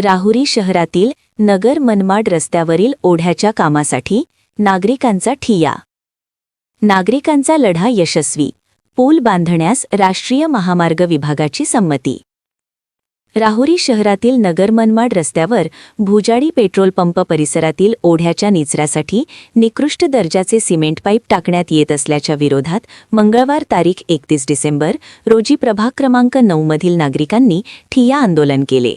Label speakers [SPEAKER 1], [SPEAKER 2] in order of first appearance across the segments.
[SPEAKER 1] राहुरी शहरातील नगर मनमाड रस्त्यावरील ओढ्याच्या कामासाठी नागरिकांचा ठिय्या. नागरिकांचा लढा यशस्वी. पूल बांधण्यास राष्ट्रीय महामार्ग विभागाची संमती. राहुरी शहरातील नगर मनमाड रस्त्यावर भुजाडी पेट्रोल पंप परिसरातील ओढ्याच्या निचऱ्यासाठी निकृष्ट दर्जाचे सिमेंट पाईप टाकण्यात येत असल्याच्या विरोधात मंगळवार तारीख 31 डिसेंबर रोजी प्रभाग क्रमांक 9 मधील नागरिकांनी ठिय्या आंदोलन केले.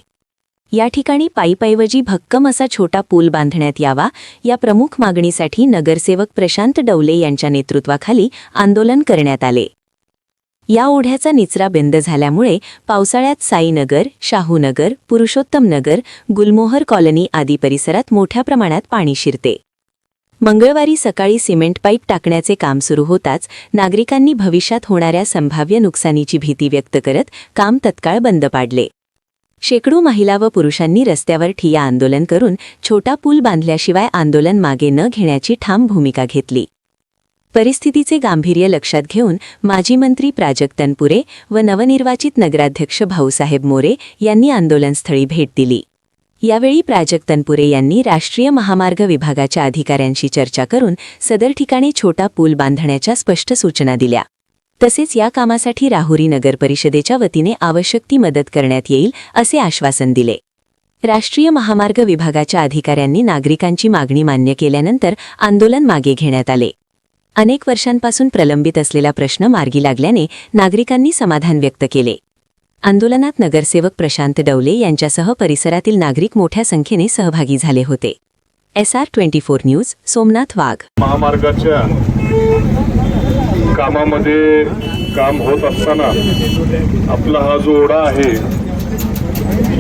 [SPEAKER 1] या ठिकाणी पाईपऐवजी भक्कम असा छोटा पूल बांधण्यात यावा या प्रमुख मागणीसाठी नगरसेवक प्रशांत डवले यांच्या नेतृत्वाखाली आंदोलन करण्यात आले. या ओढ्याचा निचरा बंद झाल्यामुळे पावसाळ्यात साईनगर, शाहूनगर, पुरुषोत्तमनगर, गुलमोहर कॉलनी आदी परिसरात मोठ्या प्रमाणात पाणी शिरते. मंगळवारी सकाळी सिमेंट पाईप टाकण्याचे काम सुरू होताच नागरिकांनी भविष्यात होणाऱ्या संभाव्य नुकसानीची भीती व्यक्त करत काम तत्काळ बंद पाडले. शेकडो महिला व पुरुषांनी रस्त्यावर ठिय्या आंदोलन करून छोटा पूल बांधल्याशिवाय आंदोलन मागे न घेण्याची ठाम भूमिका घेतली. परिस्थितीचे गांभीर्य लक्षात घेऊन माजी मंत्री प्राजक्त तनपुरे व नवनिर्वाचित नगराध्यक्ष भाऊसाहेब मोरे यांनी आंदोलनस्थळी भेट दिली. यावेळी प्राजक्त तनपुरे यांनी राष्ट्रीय महामार्ग विभागाच्या अधिकाऱ्यांशी चर्चा करून सदर ठिकाणी छोटा पूल बांधण्याच्या स्पष्ट सूचना दिल्या. तसेच या कामासाठी राहुरी नगर परिषदेच्या वतीने आवश्यक ती मदत करण्यात येईल असे आश्वासन दिले. राष्ट्रीय महामार्ग विभागाच्या अधिकाऱ्यांनी नागरिकांची मागणी मान्य केल्यानंतर आंदोलन मागे घेण्यात आले. अनेक वर्षांपासून प्रलंबित असलेला प्रश्न मार्गी लागल्याने नागरिकांनी समाधान व्यक्त केले. आंदोलनात नगरसेवक प्रशांत डवले यांच्यासह परिसरातील नागरिक मोठ्या संख्येने सहभागी झाले होते. SR24 न्यूज, सोमनाथ वाघ.
[SPEAKER 2] महामार्गाच्या कामामध्ये काम होत असताना आपला हा जो ओढा आहे,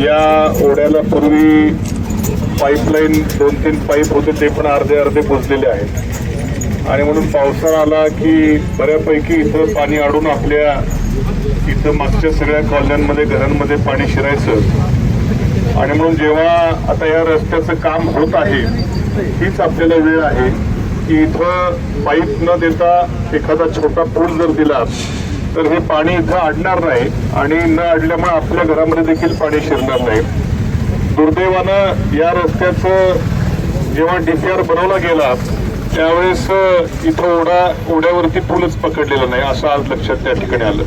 [SPEAKER 2] या ओढ्याला पूर्वी पाईपलाईन 2-3 पाईप होते, ते पण अर्धे बुजलेले आहेत. आणि म्हणून पावसाळा आला की बऱ्यापैकी इथं पाणी अडून आपल्या इथं मागच्या सगळ्या कॉलन्यांमध्ये घरांमध्ये पाणी शिरायचं. आणि म्हणून जेव्हा आता या रस्त्याचं काम होत आहे, हीच आपल्याला वेळ आहे की इथं पाईप न देता एखादा छोटा पूल जर दिला तर हे पाणी इथं अडणार नाही आणि न अडल्यामुळे आपल्या घरामध्ये देखील पाणी शिरणार नाही. दुर्दैवानं या रस्त्याचं जेव्हा DPR बनवला गेला त्यावेळेस इथं ओढ्यावरती पूलच पकडलेला नाही, असं आज लक्षात त्या ठिकाणी आलं.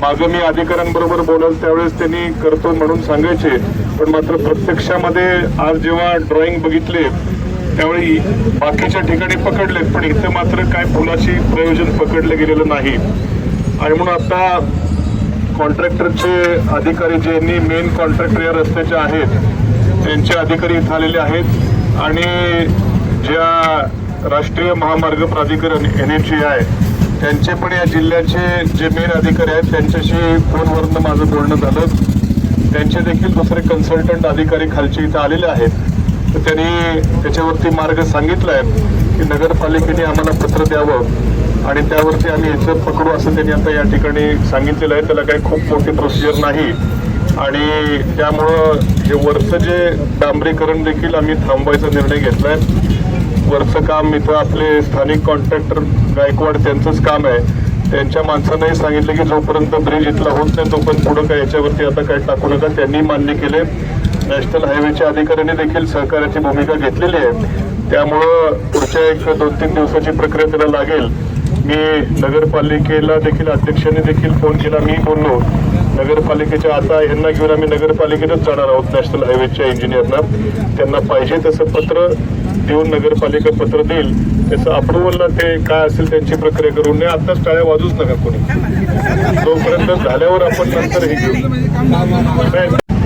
[SPEAKER 2] मागं मी अधिकाऱ्यांबरोबर बोलाल त्यावेळेस त्यांनी करतो म्हणून सांगायचे, पण मात्र प्रत्यक्षामध्ये आज जेव्हा ड्रॉइंग बघितले त्यावेळी बाकीच्या ठिकाणी पकडलेत, पण इथं मात्र काय पुलाची प्रयोजन पकडलं गेलेलं नाही. आणि म्हणून आता कॉन्ट्रॅक्टरचे अधिकारी ज्यांनी मेन कॉन्ट्रॅक्टर या रस्त्याचे आहेत त्यांचे अधिकारी इथं आलेले आहेत आणि ज्या राष्ट्रीय महामार्ग प्राधिकरण NHAI त्यांचे पण या जिल्ह्याचे जे मेन अधिकारी आहेत त्यांच्याशी फोनवरनं माझं बोलणं झालं. त्यांचे देखील दुसरे कन्सल्टंट अधिकारी खालचे इथं आलेले आहेत. तर त्यांनी त्याच्यावरती मार्ग सांगितला आहे की नगरपालिकेने आम्हाला पत्र द्यावं आणि त्यावरती आम्ही याचं पकडू असं त्यांनी आता या ठिकाणी सांगितलेलं आहे. त्याला काही खूप मोठी प्रोसिजर नाही आणि त्यामुळं हे वरचं जे डांबरीकरण देखील आम्ही थांबवायचा निर्णय घेतला आहे. वरचं काम इथं आपले स्थानिक कॉन्ट्रॅक्टर गायकवाड त्यांचंच काम आहे. त्यांच्या माणसांनाही सांगितलं की जोपर्यंत ब्रिज इथला होत नाही तोपर्यंत पुढं काय याच्यावरती आता काय टाकू नका, त्यांनी मान्य केले. नॅशनल हायवेच्या अधिकाऱ्यांनी देखील सहकार्याची भूमिका घेतलेली आहे. त्यामुळं पुढच्या 1-2-3 दिवसाची प्रक्रिया त्याला लागेल. मी नगरपालिकेला देखील अध्यक्षांनी देखील फोन केला, मी बोललो नगरपालिकेच्या आता ह्यांना घेऊन आम्ही नगरपालिकेतच जाणार आहोत. नॅशनल हायवेच्या इंजिनियरना त्यांना पाहिजे तसं पत्र देऊन नगरपालिका पत्र देईल, त्याचं अप्रुव्हलला ते काय असेल त्यांची प्रक्रिया करून नये. आत्ताच टाळ्या वाजूच नका कोणी, तोपर्यंत झाल्यावर आपण नंतर हे घेऊ.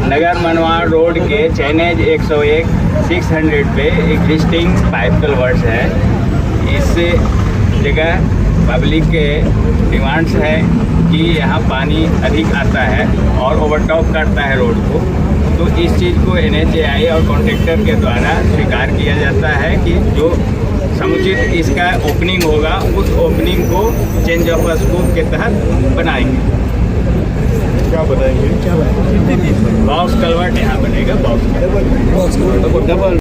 [SPEAKER 3] नगर मनमाड रोड के चैनेज 101 600 पे एग्जिस्टिंग पाइप कलवर्ट्स है. इस जगह पब्लिक के डिमांड्स है कि यहाँ पानी अधिक आता है और ओवरटॉप करता है रोड को, तो इस चीज़ को NHAI और कॉन्ट्रैक्टर के द्वारा स्वीकार किया जाता है कि जो समुचित इसका ओपनिंग होगा उस ओपनिंग को चेंज ऑफ स्कोप के तहत बनाएंगे.
[SPEAKER 2] क्या बनाएंगे?
[SPEAKER 3] बॉक्स कलवर्ट यहाँ बनेगा. Box double